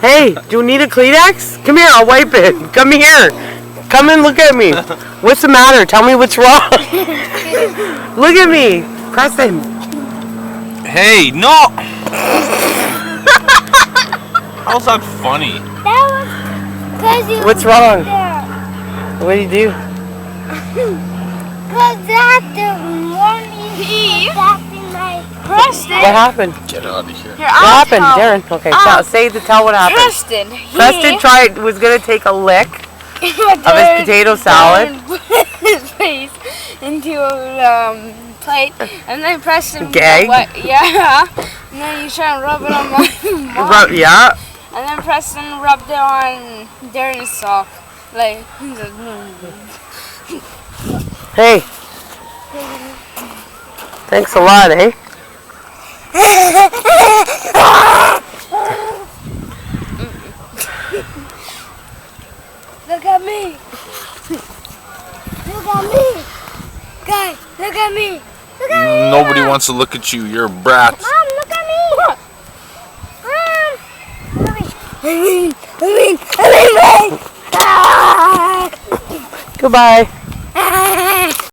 Hey, do you need a Kleenex? Come here, I'll wipe it. Come here. Come and look at me. What's the matter? Tell me what's wrong. Look at me. Preston. Hey, no! How's that funny? That was because you What's wrong? there. What do you do? Because that the morning acting like Preston. What happened? Get out of here. Here, What I'll happened, tell. Darren? Okay, tell what happened. Preston. Preston was gonna take a lick of his potato salad. Put his face into a plate, and then Preston. Gag? Yeah. And then you try and rub it on my mom. Yeah. And then Preston rubbed it on Darren's sock. Like, he's like, Hey. Thanks a lot, eh? look at me. Look at me. Guys, look at me. Look at me. Nobody wants to look at you. You're a brat. Mom, look at me. Mom. I mean. Goodbye.